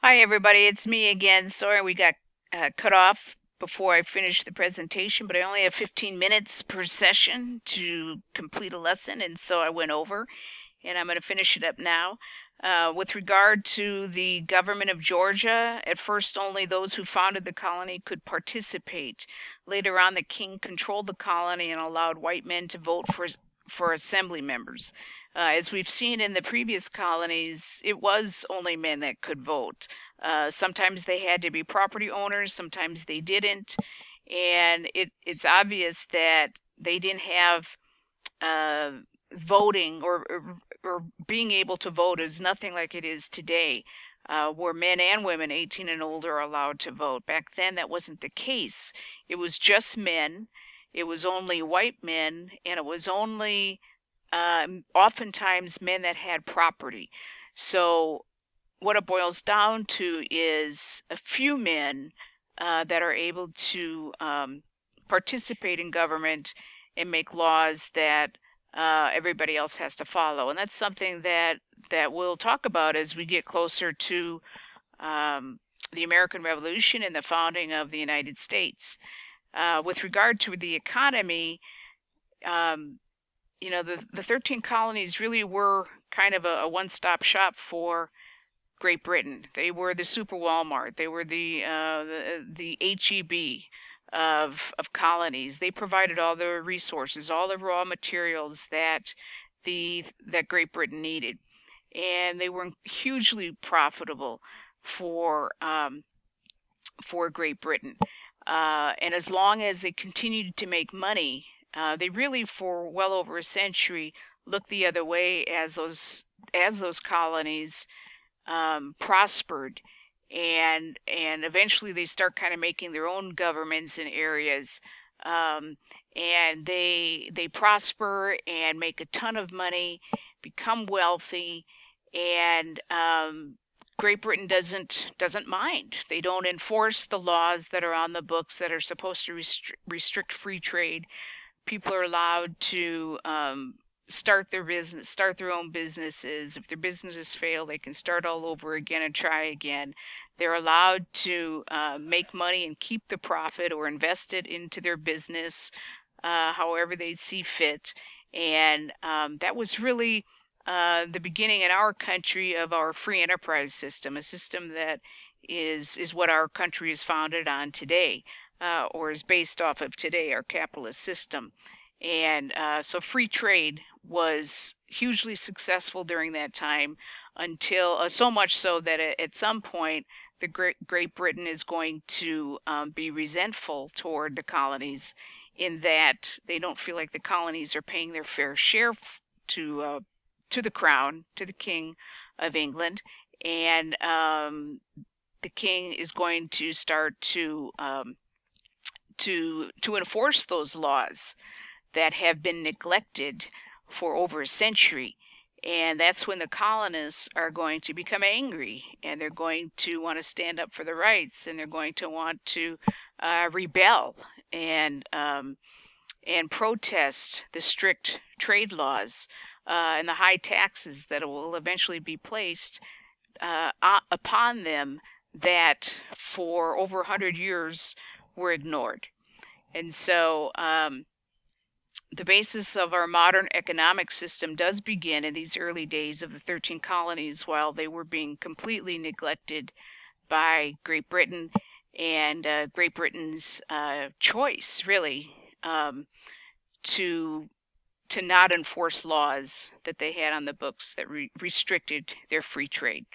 Hi, everybody. It's me again. Sorry we got cut off before I finished the presentation, but I only have 15 minutes per session to complete a lesson, and so I went over, and I'm going to finish it up now. With regard to the government of Georgia, at first only those who founded the colony could participate. Later on, the king controlled the colony and allowed white men to vote for assembly members. As we've seen in the previous colonies, it was only men that could vote. Sometimes they had to be property owners, sometimes they didn't, and it's obvious that they didn't have uh, voting or being able to vote is nothing like it is today, where men and women 18 and older are allowed to vote. Back then, that wasn't the case. It was just men. It was only white men, and it was only oftentimes men that had property. So what it boils down to is a few men that are able to participate in government and make laws that everybody else has to follow. And that's something that we'll talk about as we get closer to the American Revolution and the founding of the United States. With regard to the economy, um, the 13 colonies really were kind of a one-stop shop for Great Britain. They were the super Walmart. They were the HEB of colonies. They provided all the resources, all the raw materials that Great Britain needed, and they were hugely profitable for for Great Britain. And as long as they continued to make money, they really, for well over a century, looked the other way as those colonies prospered, and eventually they start kind of making their own governments in areas, and they prosper and make a ton of money, become wealthy, and Great Britain doesn't mind. They don't enforce the laws that are on the books that are supposed to restrict free trade. People are allowed to start their own businesses. If their businesses fail, they can start all over again and try again. They're allowed to make money and keep the profit or invest it into their business however they see fit. And that was really the beginning in our country of our free enterprise system, a system that is what our country is founded on today, or is based off of today, our capitalist system. And so free trade was hugely successful during that time until so much so that at some point the Great Britain is going to be resentful toward the colonies in that they don't feel like the colonies are paying their fair share to the crown, to the King of England, and the king is going to start to enforce those laws that have been neglected for over a century. And that's when the colonists are going to become angry, and they're going to want to stand up for the rights, and they're going to want to rebel and protest the strict trade laws and the high taxes that will eventually be placed upon them that for over 100 years were ignored. And so the basis of our modern economic system does begin in these early days of the 13 colonies, while they were being completely neglected by Great Britain, and Great Britain's choice, really, to not enforce laws that they had on the books that restricted their free trade.